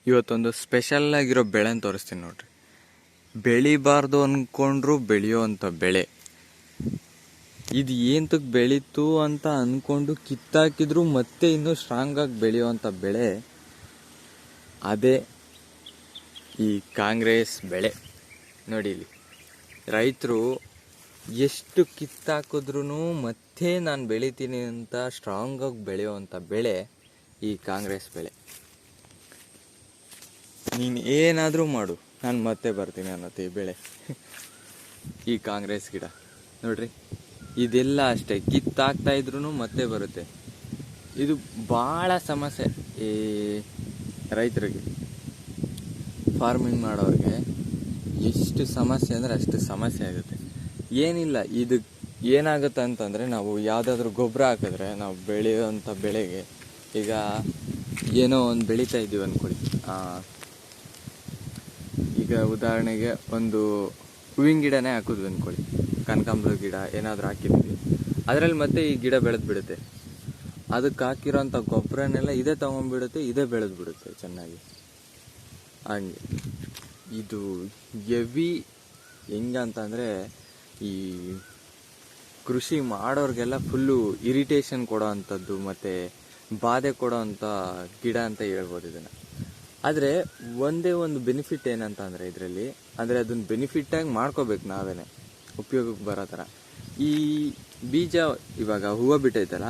ಇವತ್ತೊಂದು ಸ್ಪೆಷಲ್ ಆಗಿರೋ ಬೆಳೆನ ತೋರಿಸ್ತೀನಿ ನೋಡ್ರಿ. ಬೆಳಿಬಾರ್ದು ಅಂದ್ಕೊಂಡ್ರು ಬೆಳೆಯೋ ಅಂಥ ಬೆಳೆ ಇದು. ಏಂತಕ್ಕೆ ಬೆಳೀತು ಅಂತ ಅಂದ್ಕೊಂಡು ಕಿತ್ತಾಕಿದ್ರು ಮತ್ತೆ ಇನ್ನೂ ಸ್ಟ್ರಾಂಗ್ ಆಗಿ ಬೆಳೆಯುವಂಥ ಬೆಳೆ ಅದೇ ಈ ಕಾಂಗ್ರೆಸ್ ಬೆಳೆ. ನೋಡಿ, ಇಲ್ಲಿ ರೈತರು ಎಷ್ಟು ಕಿತ್ತಾಕಿದ್ರು ಮತ್ತೆ ನಾನು ಬೆಳಿತೀನಿ ಅಂತ ಸ್ಟ್ರಾಂಗ್ ಆಗಿ ಬೆಳೆಯುವಂಥ ಬೆಳೆ ಈ ಕಾಂಗ್ರೆಸ್ ಬೆಳೆ. ನೀನು ಏನಾದರೂ ಮಾಡು, ನಾನು ಮತ್ತೆ ಬರ್ತೀನಿ ಅನ್ನತ್ತೆ ಈ ಬೆಳೆ. ಈ ಕಾಂಗ್ರೆಸ್ ಗಿಡ ನೋಡ್ರಿ, ಇದೆಲ್ಲ ಅಷ್ಟೇ, ಕಿತ್ತಾಕ್ತಾ ಇದ್ರೂ ಮತ್ತೆ ಬರುತ್ತೆ. ಇದು ಭಾಳ ಸಮಸ್ಯೆ ಈ ರೈತರಿಗೆ, ಫಾರ್ಮಿಂಗ್ ಮಾಡೋರಿಗೆ ಎಷ್ಟು ಸಮಸ್ಯೆ ಅಂದರೆ ಅಷ್ಟು ಸಮಸ್ಯೆ ಆಗುತ್ತೆ. ಏನಿಲ್ಲ, ಇದು ಏನಾಗುತ್ತೆ ಅಂತಂದರೆ, ನಾವು ಯಾವುದಾದ್ರೂ ಗೊಬ್ಬರ ಹಾಕಿದ್ರೆ ನಾವು ಬೆಳೆಯುವಂಥ ಬೆಳೆಗೆ, ಈಗ ಏನೋ ಒಂದು ಬೆಳೀತಾ ಇದ್ದೀವಿ ಅಂದ್ಕೊಳ್ಳಿ, ಈಗ ಉದಾಹರಣೆಗೆ ಒಂದು ಹೂವಿನ ಗಿಡನೇ ಹಾಕಿದ್ವಿ ಅಂದ್ಕೊಳ್ಳಿ, ಕನಕಾಂಬರ ಗಿಡ ಏನಾದರೂ ಹಾಕಿದ್ವಿ, ಅದರಲ್ಲಿ ಮತ್ತೆ ಈ ಗಿಡ ಬೆಳೆದು ಬಿಡುತ್ತೆ. ಅದಕ್ಕೆ ಹಾಕಿರೋಂಥ ಗೊಬ್ಬರನೆಲ್ಲ ಇದೇ ತೊಗೊಂಡ್ಬಿಡುತ್ತೆ, ಇದೇ ಬೆಳೆದು ಬಿಡುತ್ತೆ ಚೆನ್ನಾಗಿ. ಹಂಗೆ ಇದು ಹೆವಿ ಹೆಂಗಂತಂದರೆ, ಈ ಕೃಷಿ ಮಾಡೋರಿಗೆಲ್ಲ ಫುಲ್ಲು ಇರಿಟೇಷನ್ ಕೊಡೋ ಅಂಥದ್ದು ಮತ್ತು ಬಾಧೆ ಕೊಡೋ ಅಂಥ ಗಿಡ ಅಂತ ಹೇಳ್ಬೋದು ಇದನ್ನು. ಆದರೆ ಒಂದೇ ಒಂದು ಬೆನಿಫಿಟ್ ಏನಂತ ಅಂದರೆ ಇದರಲ್ಲಿ, ಅಂದರೆ ಅದನ್ನು ಬೆನಿಫಿಟ್ಟಾಗಿ ಮಾಡ್ಕೋಬೇಕು ನಾವೇ, ಉಪಯೋಗಕ್ಕೆ ಬರೋ ಥರ. ಈ ಬೀಜ ಇವಾಗ ಹೂವು ಬಿಟ್ಟೈತಲ್ಲ,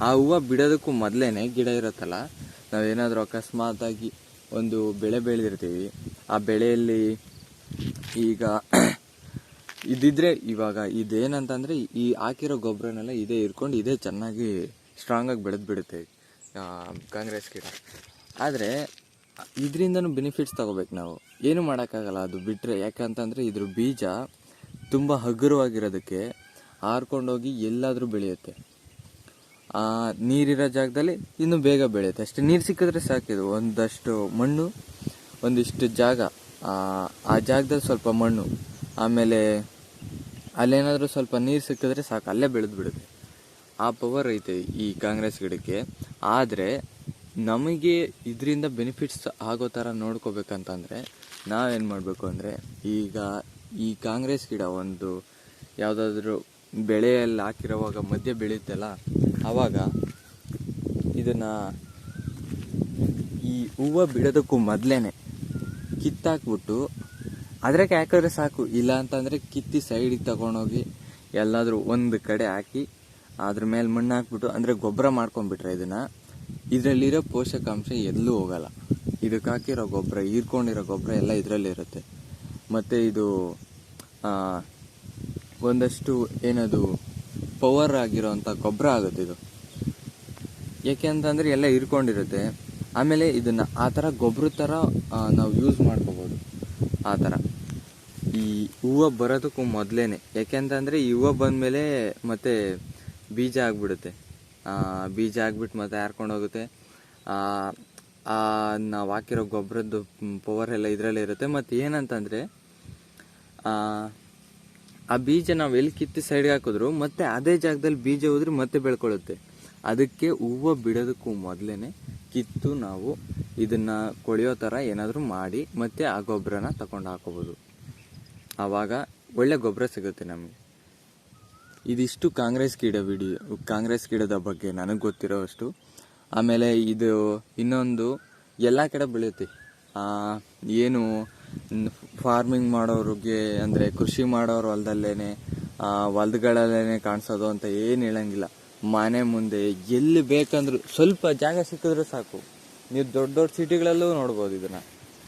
ಆ ಹೂವು ಬಿಡೋದಕ್ಕೂ ಮೊದಲೇ ಗಿಡ ಇರುತ್ತಲ್ಲ, ನಾವೇನಾದರೂ ಅಕಸ್ಮಾತಾಗಿ ಒಂದು ಬೆಳೆ ಬೆಳೆದಿರ್ತೀವಿ, ಆ ಬೆಳೆಯಲ್ಲಿ ಈಗ ಇದಿದ್ರೆ, ಇವಾಗ ಇದೇನಂತಂದರೆ ಈ ಹಾಕಿರೋ ಗೊಬ್ಬರನೆಲ್ಲ ಇದೇ ಇರ್ಕೊಂಡು ಇದೇ ಚೆನ್ನಾಗಿ ಸ್ಟ್ರಾಂಗಾಗಿ ಬೆಳೆದು ಬಿಡುತ್ತೆ ಕಾಂಗ್ರೆಸ್ ಗಿಡ. ಆದರೆ ಇದರಿಂದನೂ ಬೆನಿಫಿಟ್ಸ್ ತಗೋಬೇಕು ನಾವು, ಏನು ಮಾಡೋಕ್ಕಾಗಲ್ಲ ಅದು ಬಿಟ್ಟರೆ. ಯಾಕಂತಂದರೆ ಇದ್ರ ಬೀಜ ತುಂಬ ಹಗುರವಾಗಿರೋದಕ್ಕೆ ಹಾರ್ಕೊಂಡೋಗಿ ಎಲ್ಲಾದರೂ ಬೆಳೆಯುತ್ತೆ. ನೀರಿರೋ ಜಾಗದಲ್ಲಿ ಇನ್ನೂ ಬೇಗ ಬೆಳೆಯುತ್ತೆ. ಅಷ್ಟೇ ನೀರು ಸಿಕ್ಕಿದ್ರೆ ಸಾಕಿದು, ಒಂದಷ್ಟು ಮಣ್ಣು, ಒಂದಿಷ್ಟು ಜಾಗ, ಆ ಜಾಗದಲ್ಲಿ ಸ್ವಲ್ಪ ಮಣ್ಣು, ಆಮೇಲೆ ಅಲ್ಲೇನಾದರೂ ಸ್ವಲ್ಪ ನೀರು ಸಿಕ್ಕಿದ್ರೆ ಸಾಕು, ಅಲ್ಲೇ ಬೆಳೆದು ಬಿಡುತ್ತೆ. ಆ ಪವರ್ ಐತೆ ಈ ಕಾಂಗ್ರೆಸ್ ಗಿಡಕ್ಕೆ. ಆದರೆ ನಮಗೆ ಇದರಿಂದ ಬೆನಿಫಿಟ್ಸ್ ಆಗೋ ಥರ ನೋಡ್ಕೋಬೇಕಂತಂದರೆ ನಾವೇನು ಮಾಡಬೇಕು ಅಂದರೆ, ಈಗ ಈ ಕಾಂಗ್ರೆಸ್ ಗಿಡ ಒಂದು ಯಾವುದಾದ್ರೂ ಬೆಳೆಯಲ್ಲಿ ಹಾಕಿರೋವಾಗ ಮಧ್ಯೆ ಬೆಳೆಯುತ್ತಲ್ಲ, ಆವಾಗ ಇದನ್ನು ಈ ಹೂವು ಬಿಡೋದಕ್ಕೂ ಮೊದಲೇ ಕಿತ್ತಾಕ್ಬಿಟ್ಟು ಅದ್ರಾಗೆ ಹಾಕಿದ್ರೆ ಸಾಕು. ಇಲ್ಲ ಅಂತಂದರೆ ಕಿತ್ತಿ ಸೈಡಿಗೆ ತಗೊಂಡೋಗಿ ಎಲ್ಲಾದರೂ ಒಂದು ಕಡೆ ಹಾಕಿ ಅದ್ರ ಮೇಲೆ ಮಣ್ಣು ಹಾಕ್ಬಿಟ್ಟು, ಅಂದರೆ ಗೊಬ್ಬರ ಮಾಡ್ಕೊಂಡ್ಬಿಟ್ರೆ ಇದರಲ್ಲಿರೋ ಪೋಷಕಾಂಶ ಎಲ್ಲೂ ಹೋಗಲ್ಲ. ಇದಕ್ಕೆ ಹಾಕಿರೋ ಗೊಬ್ಬರ, ಹೀರ್ಕೊಂಡಿರೋ ಗೊಬ್ಬರ ಎಲ್ಲ ಇದರಲ್ಲಿರುತ್ತೆ. ಮತ್ತು ಇದು ಒಂದಷ್ಟು ಏನದು ಪವರ್ ಆಗಿರೋವಂಥ ಗೊಬ್ಬರ ಆಗುತ್ತೆ ಇದು. ಯಾಕೆ ಅಂತಂದರೆ ಎಲ್ಲ ಹೀರ್ಕೊಂಡಿರುತ್ತೆ. ಆಮೇಲೆ ಇದನ್ನು ಆ ಥರ ಗೊಬ್ಬರ ಥರ ನಾವು ಯೂಸ್ ಮಾಡ್ಕೋಬೋದು. ಆ ಥರ ಈ ಹೂವು ಬರೋದಕ್ಕೂ ಮೊದಲೇ, ಯಾಕೆಂತಂದರೆ ಈ ಹೂವು ಬಂದಮೇಲೆ ಮತ್ತೆ ಬೀಜ ಆಗಿಬಿಡುತ್ತೆ. ಬೀಜ ಆಗಿಬಿಟ್ಟು ಮತ್ತೆ ಹಾರ್ಕೊಂಡು ಹೋಗುತ್ತೆ. ನಾವು ಹಾಕಿರೋ ಗೊಬ್ಬರದ್ದು ಪವರ್ ಎಲ್ಲ ಇದರಲ್ಲೇ ಇರುತ್ತೆ. ಮತ್ತು ಏನಂತಂದರೆ, ಆ ಬೀಜ ನಾವು ಎಲ್ಲಿ ಕಿತ್ತಿ ಸೈಡ್ಗೆ ಹಾಕಿದ್ರು ಮತ್ತೆ ಅದೇ ಜಾಗದಲ್ಲಿ ಬೀಜ ಹೋದ್ರೆ ಮತ್ತೆ ಬೆಳ್ಕೊಳ್ಳುತ್ತೆ. ಅದಕ್ಕೆ ಹೂವು ಬಿಡೋದಕ್ಕೂ ಮೊದಲೇ ಕಿತ್ತು ನಾವು ಇದನ್ನು ಕೊಳೆಯೋ ಥರ ಏನಾದರೂ ಮಾಡಿ ಮತ್ತೆ ಆ ಗೊಬ್ಬರನ ತಗೊಂಡು ಹಾಕೋಬೋದು. ಆವಾಗ ಒಳ್ಳೆ ಗೊಬ್ಬರ ಸಿಗುತ್ತೆ ನಮಗೆ. ಇದಿಷ್ಟು ಕಾಂಗ್ರೆಸ್ ಗಿಡದ ಬಗ್ಗೆ ನನಗೆ ಗೊತ್ತಿರೋ ಅಷ್ಟು. ಆಮೇಲೆ ಇದು ಇನ್ನೊಂದು ಎಲ್ಲ ಕಡೆ ಬೆಳೆಯುತ್ತೆ. ಏನು ಫಾರ್ಮಿಂಗ್ ಮಾಡೋರಿಗೆ, ಅಂದರೆ ಕೃಷಿ ಮಾಡೋರು ಹೊಲದಗಳಲ್ಲೇ ಕಾಣಿಸೋದು ಅಂತ ಏನು ಹೇಳಂಗಿಲ್ಲ. ಮನೆ ಮುಂದೆ ಎಲ್ಲಿ ಬೇಕಂದ್ರೂ ಸ್ವಲ್ಪ ಜಾಗ ಸಿಕ್ಕಿದ್ರೆ ಸಾಕು. ನೀವು ದೊಡ್ಡ ದೊಡ್ಡ ಸಿಟಿಗಳಲ್ಲೂ ನೋಡ್ಬೋದು ಇದನ್ನು,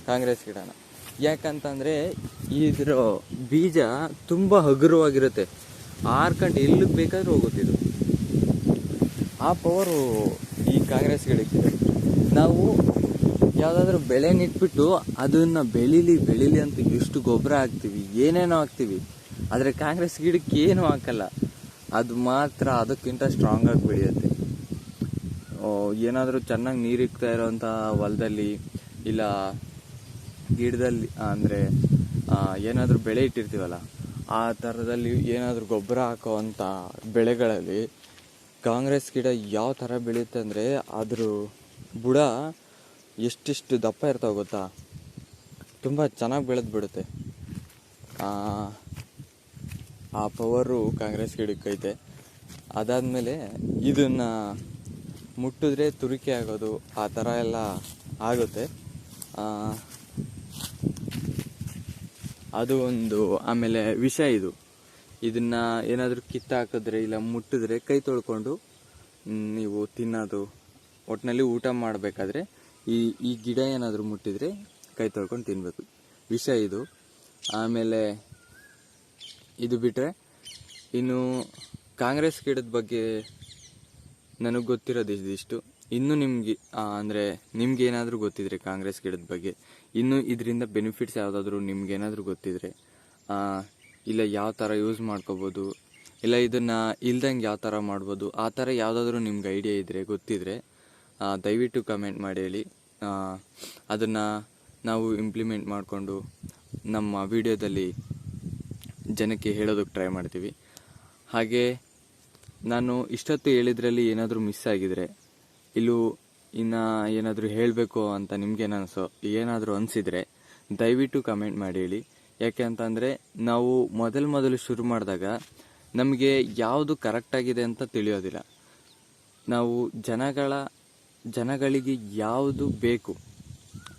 ಕಾಂಗ್ರೆಸ್ ಗಿಡನ. ಯಾಕಂತಂದರೆ ಇದ್ರ ಬೀಜ ತುಂಬ ಹಗುರವಾಗಿರುತ್ತೆ, ಹಾರ್ಕೊಂಡು ಎಲ್ಲಿಗೆ ಬೇಕಾದ್ರೂ ಹೋಗುತ್ತಿದ್ದು. ಆ ಪವರು ಈ ಕಾಂಗ್ರೆಸ್ ಗಿಡಕ್ಕಿದೆ. ನಾವು ಯಾವುದಾದ್ರೂ ಬೆಳೆ ನಿಟ್ಬಿಟ್ಟು ಅದನ್ನು ಬೆಳೀಲಿ ಅಂತ ಎಷ್ಟು ಗೊಬ್ಬರ ಹಾಕ್ತೀವಿ, ಏನೇನೋ ಹಾಕ್ತೀವಿ. ಆದರೆ ಕಾಂಗ್ರೆಸ್ ಗಿಡಕ್ಕೆ ಏನೂ ಹಾಕಲ್ಲ, ಅದು ಮಾತ್ರ ಅದಕ್ಕಿಂತ ಸ್ಟ್ರಾಂಗಾಗಿ ಬೆಳೆಯುತ್ತೆ. ಏನಾದರೂ ಚೆನ್ನಾಗಿ ನೀರಿಕ್ತಾ ಇರೋವಂಥ ಹೊಲದಲ್ಲಿ, ಇಲ್ಲ ಗಿಡದಲ್ಲಿ, ಅಂದರೆ ಏನಾದರೂ ಬೆಳೆ ಇಟ್ಟಿರ್ತೀವಲ್ಲ, ಆ ಥರದಲ್ಲಿ ಏನಾದರೂ ಗೊಬ್ಬರ ಹಾಕೋವಂಥ ಬೆಳೆಗಳಲ್ಲಿ ಕಾಂಗ್ರೆಸ್ ಗಿಡ ಯಾವ ಥರ ಬೆಳೆಯುತ್ತೆ ಅಂದರೆ, ಅದ್ರ ಬುಡ ಎಷ್ಟೆಷ್ಟು ದಪ್ಪ ಇರ್ತಾವೆ ಗೊತ್ತಾ, ತುಂಬ ಚೆನ್ನಾಗಿ ಬೆಳೆದು ಬಿಡುತ್ತೆ. ಆ ಪವರು ಕಾಂಗ್ರೆಸ್ ಗಿಡಕ್ಕೈತೆ. ಅದಾದಮೇಲೆ ಇದನ್ನು ಮುಟ್ಟಿದ್ರೆ ತುರಿಕೆ ಆಗೋದು ಆ ಥರ ಎಲ್ಲ ಆಗುತ್ತೆ. ಅದು ಒಂದು. ಆಮೇಲೆ ವಿಷ ಇದು. ಇದನ್ನು ಏನಾದರೂ ಕಿತ್ತಾಕಿದ್ರೆ ಇಲ್ಲ ಮುಟ್ಟಿದ್ರೆ ಕೈ ತೊಳ್ಕೊಂಡು ನೀವು ತಿನ್ನೋದು. ಒಟ್ಟಿನಲ್ಲಿ ಊಟ ಮಾಡಬೇಕಾದ್ರೆ ಈ ಗಿಡ ಏನಾದರೂ ಮುಟ್ಟಿದರೆ ಕೈ ತೊಳ್ಕೊಂಡು ತಿನ್ನಬೇಕು. ವಿಷ ಇದು. ಆಮೇಲೆ ಇದು ಬಿಟ್ಟರೆ ಇನ್ನು ಕಾಂಗ್ರೆಸ್ ಗಿಡದ ಬಗ್ಗೆ ನನಗೆ ಗೊತ್ತಿರೋದು ಇದಿಷ್ಟು. ಇನ್ನೂ ನಿಮಗೆ ಅಂದರೆ ನಿಮ್ಗೆ ಏನಾದರೂ ಗೊತ್ತಿದ್ರೆ ಕಾಂಗ್ರೆಸ್ ಗಿಡದ ಬಗ್ಗೆ, ಇನ್ನೂ ಇದರಿಂದ ಬೆನಿಫಿಟ್ಸ್ ಯಾವುದಾದ್ರೂ ನಿಮ್ಗೇನಾದರೂ ಗೊತ್ತಿದ್ರೆ, ಇಲ್ಲ ಯಾವ ಥರ ಯೂಸ್ ಮಾಡ್ಕೋಬೋದು, ಇಲ್ಲ ಇದನ್ನು ಇಲ್ದಂಗೆ ಯಾವ ಥರ ಮಾಡ್ಬೋದು, ಆ ಥರ ಯಾವುದಾದ್ರೂ ನಿಮ್ಗೆ ಐಡಿಯಾ ಇದ್ದರೆ ಗೊತ್ತಿದ್ರೆ ದಯವಿಟ್ಟು ಕಮೆಂಟ್ ಮಾಡಿ ಹೇಳಿ. ಅದನ್ನು ನಾವು ಇಂಪ್ಲಿಮೆಂಟ್ ಮಾಡಿಕೊಂಡು ನಮ್ಮ ವಿಡಿಯೋದಲ್ಲಿ ಜನಕ್ಕೆ ಹೇಳೋದಕ್ಕೆ ಟ್ರೈ ಮಾಡ್ತೀವಿ. ಹಾಗೆ ನಾನು ಇಷ್ಟೊತ್ತು ಹೇಳಿದ್ರಲ್ಲಿ ಏನಾದರೂ ಮಿಸ್ ಆಗಿದರೆ, ಇನ್ನು ಏನಾದರೂ ಹೇಳಬೇಕು ಅಂತ ಏನಾದರೂ ಅನಿಸಿದರೆ ದಯವಿಟ್ಟು ಕಮೆಂಟ್ ಮಾಡಿ ಹೇಳಿ. ಯಾಕೆ ಅಂತಂದರೆ ನಾವು ಮೊದಲು ಶುರು ಮಾಡಿದಾಗ ನಮಗೆ ಯಾವುದು ಕರೆಕ್ಟಾಗಿದೆ ಅಂತ ತಿಳಿಯೋದಿಲ್ಲ. ನಾವು ಜನಗಳಿಗೆ ಯಾವುದು ಬೇಕು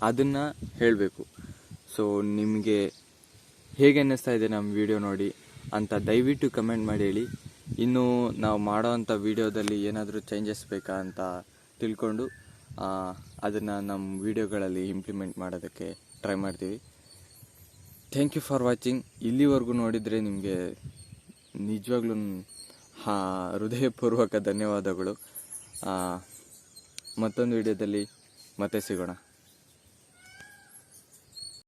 ಅದನ್ನು ಹೇಳಬೇಕು. ಸೊ ನಿಮಗೆ ಹೇಗೆ ಅನ್ನಿಸ್ತಾ ಇದೆ ನಮ್ಮ ವಿಡಿಯೋ ನೋಡಿ ಅಂತ ದಯವಿಟ್ಟು ಕಮೆಂಟ್ ಮಾಡಿ ಹೇಳಿ. ಇನ್ನು ನಾವು ಮಾಡೋವಂಥ ವಿಡಿಯೋದಲ್ಲಿ ಏನಾದರೂ ಚೇಂಜಸ್ ಬೇಕಾ ಅಂತ ತಿಳ್ಕೊಂಡು ಅದನ್ನು ನಮ್ಮ ವಿಡಿಯೋಗಳಲ್ಲಿ ಇಂಪ್ಲಿಮೆಂಟ್ ಮಾಡೋದಕ್ಕೆ ಟ್ರೈ ಮಾಡ್ತೀವಿ. Thank you for watching. ಇಲ್ಲಿವರೆಗೂ ನೋಡಿದರೆ ನಿಮಗೆ ನಿಜವಾಗ್ಲೂ ಹೃದಯಪೂರ್ವಕ ಧನ್ಯವಾದಗಳು. ಮತ್ತೊಂದು ವಿಡಿಯೋದಲ್ಲಿ ಮತ್ತೆ ಸಿಗೋಣ.